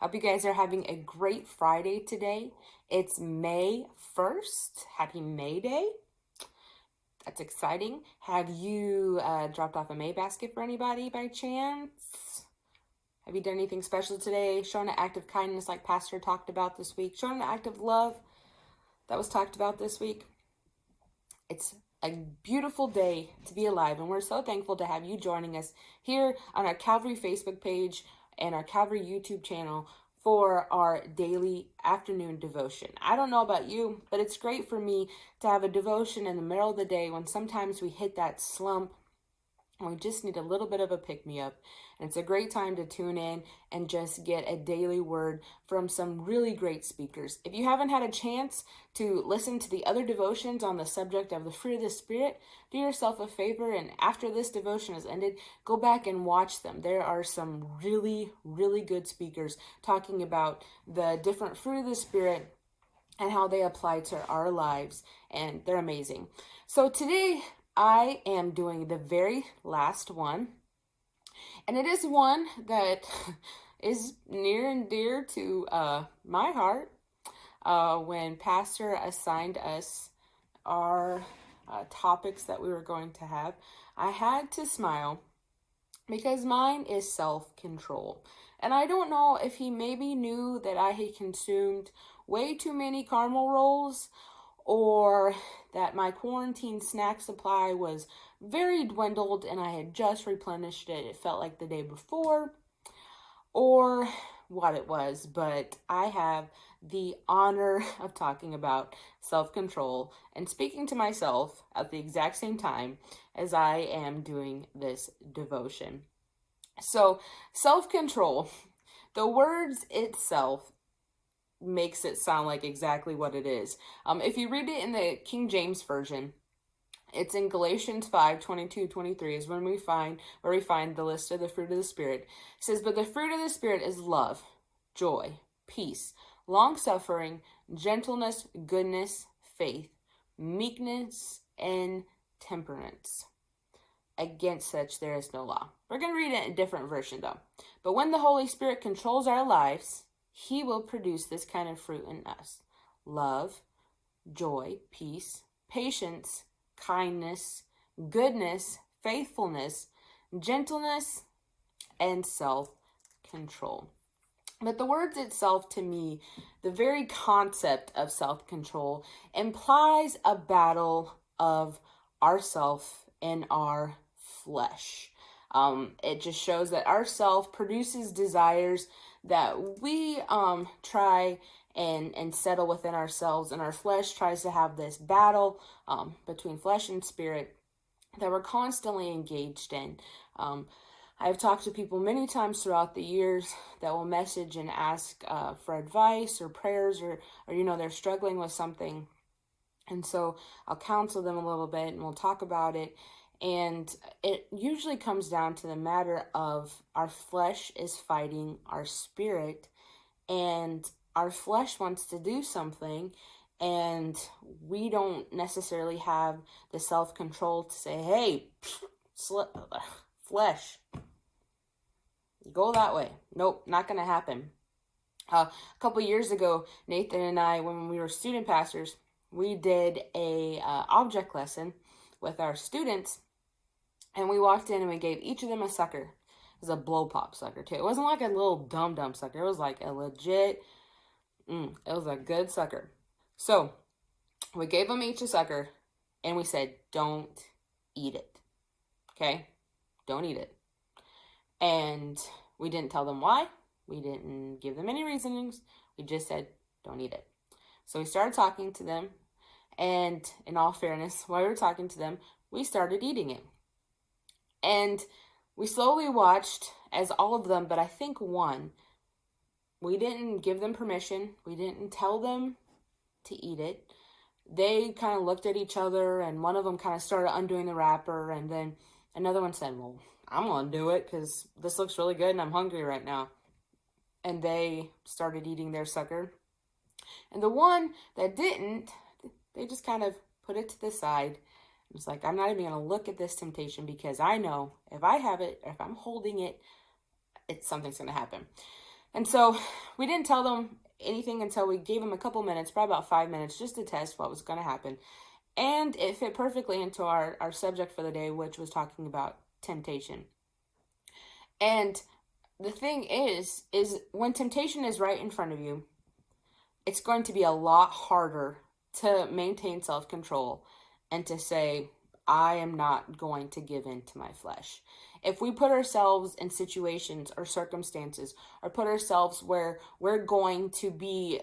Hope you guys are having a great Friday today. It's May 1st. Happy May Day. That's exciting. Have you dropped off a May basket for anybody by chance? Have you done anything special today? Shown an act of kindness like Pastor talked about this week? Shown an act of love that was talked about this week? It's a beautiful day to be alive, and we're so thankful to have you joining us here on our Calvary Facebook page and our Calvary YouTube channel for our daily afternoon devotion. I don't know about you, but it's great for me to have a devotion in the middle of the day when sometimes we hit that slump and we just need a little bit of a pick-me-up. And it's a great time to tune in and just get a daily word from some really great speakers. If you haven't had a chance to listen to the other devotions on the subject of the fruit of the Spirit, do yourself a favor, and after this devotion is ended, go back and watch them. There are some really, really good speakers talking about the different fruit of the Spirit and how they apply to our lives, and they're amazing. So today, I am doing the very last one, and it is one that is near and dear to my heart. When Pastor assigned us our topics that we were going to have, I had to smile because mine is self-control. And I don't know if he maybe knew that I had consumed way too many caramel rolls, or that my quarantine snack supply was very dwindled and I had just replenished it. It felt like the day before, or what it was, but I have the honor of talking about self-control and speaking to myself at the exact same time as I am doing this devotion. So, self-control, the words itself makes it sound like exactly what it is. If you read it in the King James Version, it's in Galatians 5:22-23 is when we find the list of the fruit of the Spirit. It says, "But the fruit of the Spirit is love, joy, peace, long-suffering, gentleness, goodness, faith, meekness, and temperance. Against such there is no law." We're going to read it in a different version though. "But when the Holy Spirit controls our lives, He will produce this kind of fruit in us: love, joy, peace, patience, kindness, goodness, faithfulness, gentleness, and self-control." But the words itself, to me, the very concept of self-control implies a battle of ourself and our flesh. It just shows that our self produces desires that we try and settle within ourselves, and our flesh tries to have this battle between flesh and spirit that we're constantly engaged in. I've talked to people many times throughout the years that will message and ask for advice or prayers, or they're struggling with something, and so I'll counsel them a little bit and we'll talk about it. And it usually comes down to the matter of our flesh is fighting our spirit, and our flesh wants to do something, and we don't necessarily have the self-control to say, "Hey, flesh, go that way." Nope, not going to happen. A couple years ago, Nathan and I, when we were student pastors, we did a object lesson with our students, and we walked in and we gave each of them a sucker. It was a blow pop sucker too. It wasn't like a little dum sucker. It was like a legit, it was a good sucker. So we gave them each a sucker and we said, "Don't eat it." Okay? Don't eat it. And we didn't tell them why. We didn't give them any reasonings. We just said, "Don't eat it." So we started talking to them, and in all fairness, while we were talking to them, we started eating it. And we slowly watched as all of them, but I think one, we didn't give them permission. We didn't tell them to eat it. They kind of looked at each other, and one of them kind of started undoing the wrapper, and then another one said, "Well, I'm going to do it because this looks really good and I'm hungry right now." And they started eating their sucker. And the one that didn't, they just kind of put it to the side. It's like, "I'm not even going to look at this temptation because I know if I have it, or if I'm holding it, something's going to happen." And so we didn't tell them anything until we gave them a couple minutes, probably about 5 minutes, just to test what was going to happen. And it fit perfectly into our subject for the day, which was talking about temptation. And the thing is when temptation is right in front of you, it's going to be a lot harder to maintain self-control and to say, I am not going to give in to my flesh. If we put ourselves in situations or circumstances, or put ourselves where we're going to be,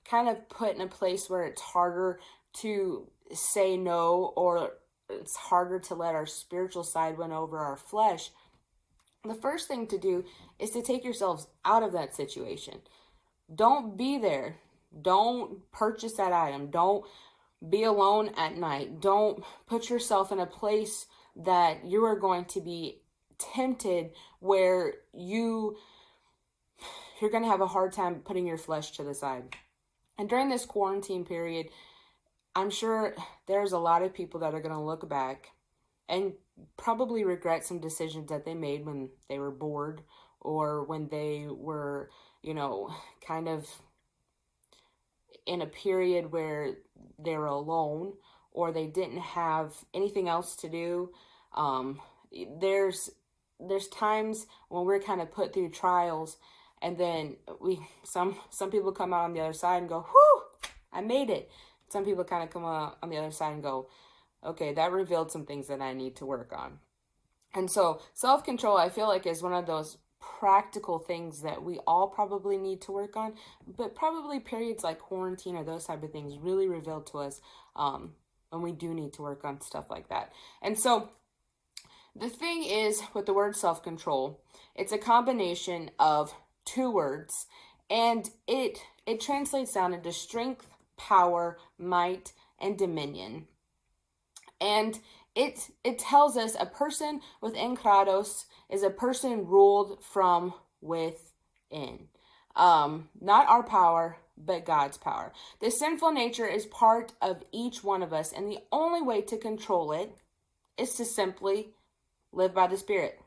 kind of put in a place where it's harder to say no, or it's harder to let our spiritual side win over our flesh, the first thing to do is to take yourselves out of that situation. Don't be there. Don't purchase that item. Don't be alone at night. Don't put yourself in a place that you are going to be tempted where you're going to have a hard time putting your flesh to the side. And during this quarantine period, I'm sure there's a lot of people that are going to look back and probably regret some decisions that they made when they were bored, or when they were, kind of in a period where they were alone, or they didn't have anything else to do. There's times when we're kind of put through trials, and then some people come out on the other side and go, whew, I made it. Some people kind of come out on the other side and go, okay, that revealed some things that I need to work on. And so self-control, I feel like, is one of those practical things that we all probably need to work on, but probably periods like quarantine or those type of things really revealed to us when we do need to work on stuff like that. And so the thing is, with the word self-control, it's a combination of two words, and it translates down into strength, power, might, and dominion. And it tells us a person within kratos is a person ruled from within. Not our power, but God's power. The sinful nature is part of each one of us, and the only way to control it is to simply live by the Spirit.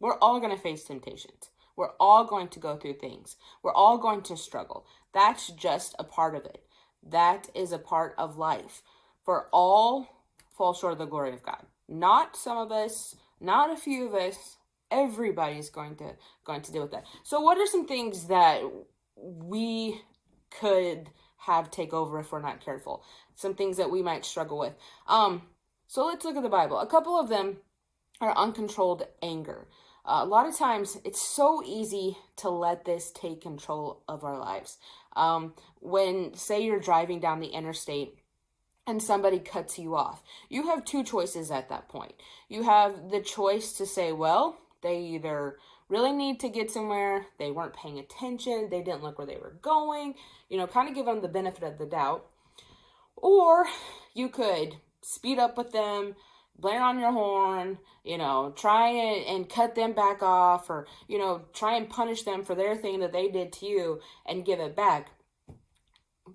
We're all going to face temptations. We're all going to go through things. We're all going to struggle. That's just a part of it. That is a part of life. For all fall short of the glory of God. Not some of us, not a few of us. Everybody's going to deal with that. So what are some things that we could have take over if we're not careful? Some things that we might struggle with. So let's look at the Bible. A couple of them are uncontrolled anger. A lot of times it's so easy to let this take control of our lives. When, say, you're driving down the interstate and somebody cuts you off, you have two choices at that point. You have the choice to say, well, they either really need to get somewhere, they weren't paying attention, they didn't look where they were going, kind of give them the benefit of the doubt. Or you could speed up with them, blare on your horn, try and cut them back off, or, try and punish them for their thing that they did to you and give it back.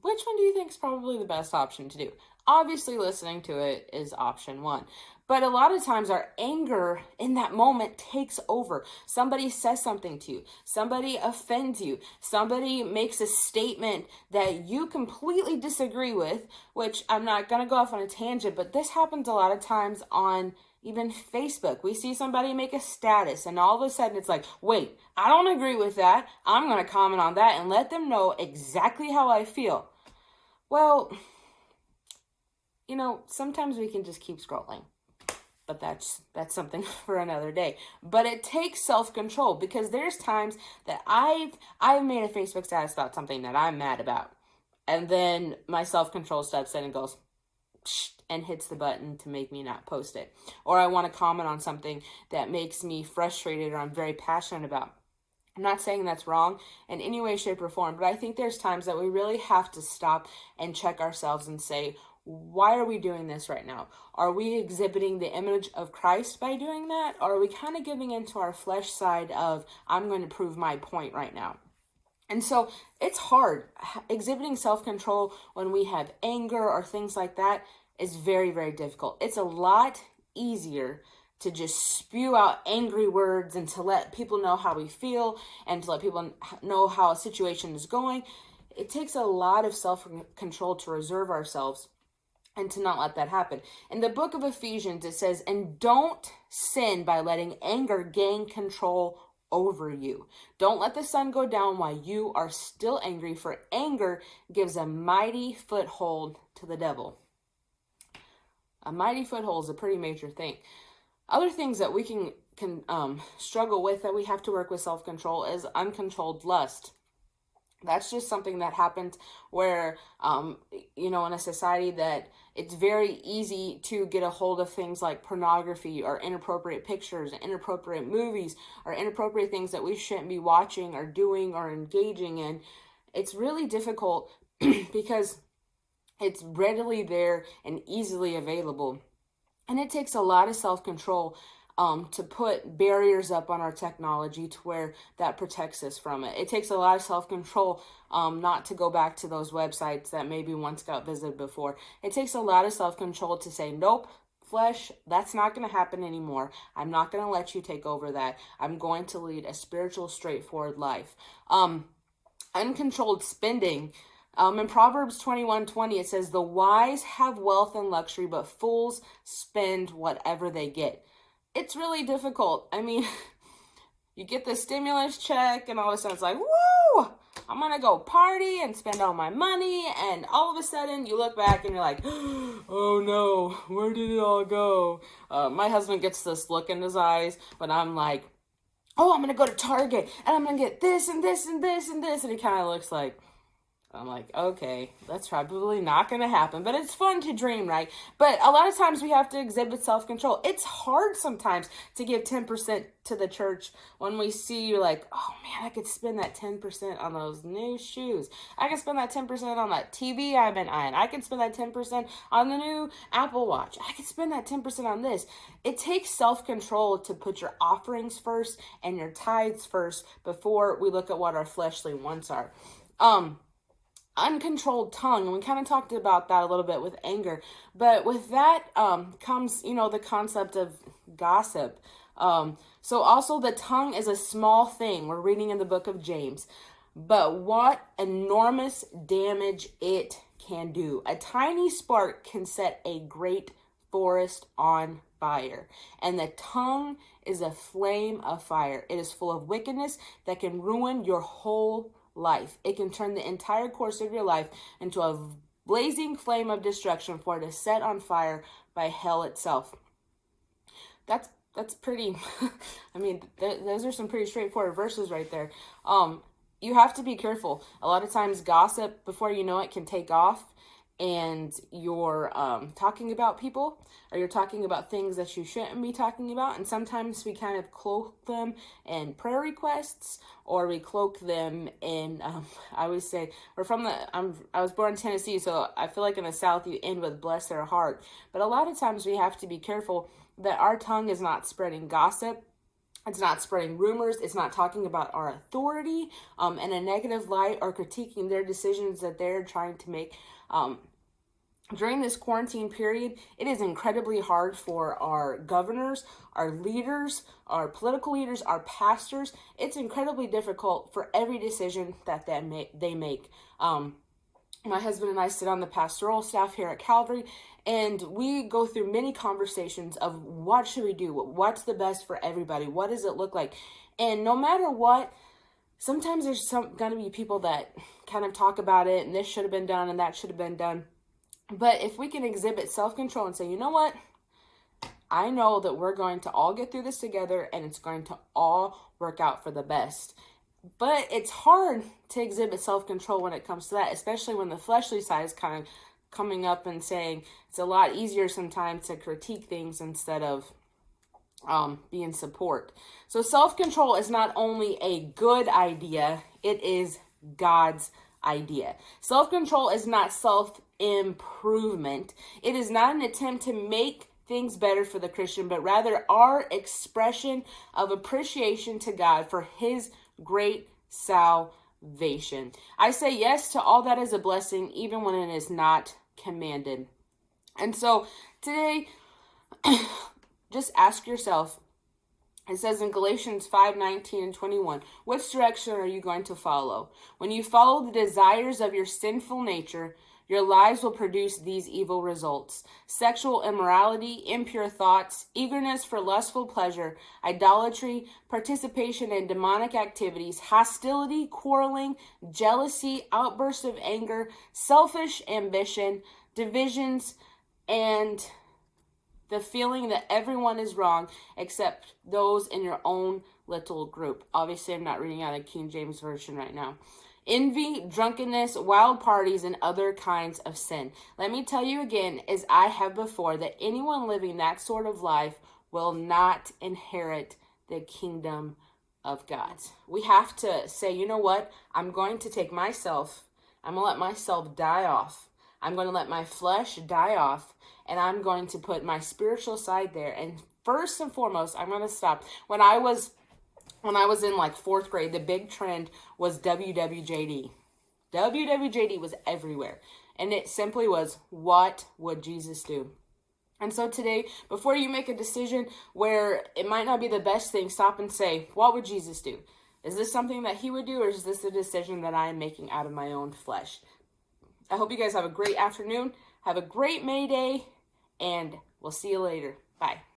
Which one do you think is probably the best option to do? Obviously, listening to it is option one. But a lot of times our anger in that moment takes over. Somebody says something to you. Somebody offends you. Somebody makes a statement that you completely disagree with, which I'm not going to go off on a tangent, but this happens a lot of times on even Facebook. We see somebody make a status and all of a sudden it's like, wait, I don't agree with that. I'm going to comment on that and let them know exactly how I feel. Well, sometimes we can just keep scrolling. But that's something for another day. But it takes self-control, because there's times that I've made a Facebook status about something that I'm mad about. And then my self-control steps in and goes, psh, and hits the button to make me not post it. Or I want to comment on something that makes me frustrated or I'm very passionate about. I'm not saying that's wrong in any way, shape, or form, but I think there's times that we really have to stop and check ourselves and say, why are we doing this right now? Are we exhibiting the image of Christ by doing that? Or are we kind of giving into our flesh side of, I'm going to prove my point right now? And so it's hard. Exhibiting self-control when we have anger or things like that is very, very difficult. It's a lot easier to just spew out angry words and to let people know how we feel and to let people know how a situation is going. It takes a lot of self-control to reserve ourselves and to not let that happen. In the book of Ephesians, it says, and don't sin by letting anger gain control over you. Don't let the sun go down while you are still angry, for anger gives a mighty foothold to the devil. A mighty foothold is a pretty major thing. Other things that we can struggle with, that we have to work with self-control, is uncontrolled lust. That's just something that happens where, in a society that it's very easy to get a hold of things like pornography or inappropriate pictures, inappropriate movies, or inappropriate things that we shouldn't be watching or doing or engaging in. It's really difficult because it's readily there and easily available. And it takes a lot of self-control to put barriers up on our technology to where that protects us from it. It takes a lot of self-control not to go back to those websites that maybe once got visited before. It takes a lot of self-control to say, nope, flesh, that's not going to happen anymore. I'm not going to let you take over that. I'm going to lead a spiritual, straightforward life. Uncontrolled spending. In Proverbs 21:20, it says, the wise have wealth and luxury, but fools spend whatever they get. It's really difficult. I mean, you get the stimulus check and all of a sudden it's like, woo, I'm going to go party and spend all my money. And all of a sudden you look back and you're like, oh no, where did it all go? My husband gets this look in his eyes when I'm like, oh, I'm going to go to Target and I'm going to get this and this and this and this. And he kind of looks like, I'm like, okay, that's probably not going to happen, but it's fun to dream, right? But a lot of times we have to exhibit self-control. It's hard sometimes to give 10% to the church when we see you're like, oh man, I could spend that 10% on those new shoes. I could spend that 10% on that TV I've been eyeing. I could spend that 10% on the new Apple Watch. I could spend that 10% on this. It takes self-control to put your offerings first and your tithes first before we look at what our fleshly wants are. Uncontrolled tongue, and we kind of talked about that a little bit with anger, but with that comes, the concept of gossip. So also the tongue is a small thing. We're reading in the book of James, but what enormous damage it can do. A tiny spark can set a great forest on fire, and the tongue is a flame of fire. It is full of wickedness that can ruin your whole life. It can turn the entire course of your life into a blazing flame of destruction for it to set on fire by hell itself. That's pretty, I mean, those are some pretty straightforward verses right there. You have to be careful. A lot of times gossip, before you know it, can take off, and you're talking about people, or you're talking about things that you shouldn't be talking about. And sometimes we kind of cloak them in prayer requests, or we cloak them in, I always say, I was born in Tennessee, so I feel like in the South you end with bless their heart. But a lot of times we have to be careful that our tongue is not spreading gossip. It's not spreading rumors. It's not talking about our authority in a negative light, or critiquing their decisions that they're trying to make. During this quarantine period, it is incredibly hard for our governors, our leaders, our political leaders, our pastors. It's incredibly difficult for every decision that they make. My husband and I sit on the pastoral staff here at Calvary, and we go through many conversations of what should we do? What's the best for everybody? What does it look like? And no matter what, sometimes there's going to be people that kind of talk about it, and this should have been done and that should have been done. But if we can exhibit self-control and say, you know what? I know that we're going to all get through this together, and it's going to all work out for the best. But it's hard to exhibit self-control when it comes to that, especially when the fleshly side is kind of coming up and saying it's a lot easier sometimes to critique things instead of be in support. So self-control is not only a good idea, it is God's idea. Self-control is not self-improvement. It is not an attempt to make things better for the Christian, but rather our expression of appreciation to God for his great salvation. I say yes to all that is a blessing, even when it is not commanded. And so today, just ask yourself. It says in Galatians 5:19 and 21, which direction are you going to follow? When you follow the desires of your sinful nature, your lives will produce these evil results: sexual immorality, impure thoughts, eagerness for lustful pleasure, idolatry, participation in demonic activities, hostility, quarreling, jealousy, outbursts of anger, selfish ambition, divisions, and the feeling that everyone is wrong except those in your own little group. Obviously, I'm not reading out a King James Version right now. Envy, drunkenness, wild parties, and other kinds of sin. Let me tell you again, as I have before, that anyone living that sort of life will not inherit the kingdom of God. We have to say, you know what? I'm going to take myself, I'm going to let myself die off. I'm going to let my flesh die off, and I'm going to put my spiritual side there. And first and foremost, I'm going to stop. When I was in like 4th grade, the big trend was WWJD. WWJD was everywhere. And it simply was, what would Jesus do? And so today, before you make a decision where it might not be the best thing, stop and say, what would Jesus do? Is this something that he would do, or is this a decision that I am making out of my own flesh? I hope you guys have a great afternoon. Have a great May Day, and we'll see you later. Bye.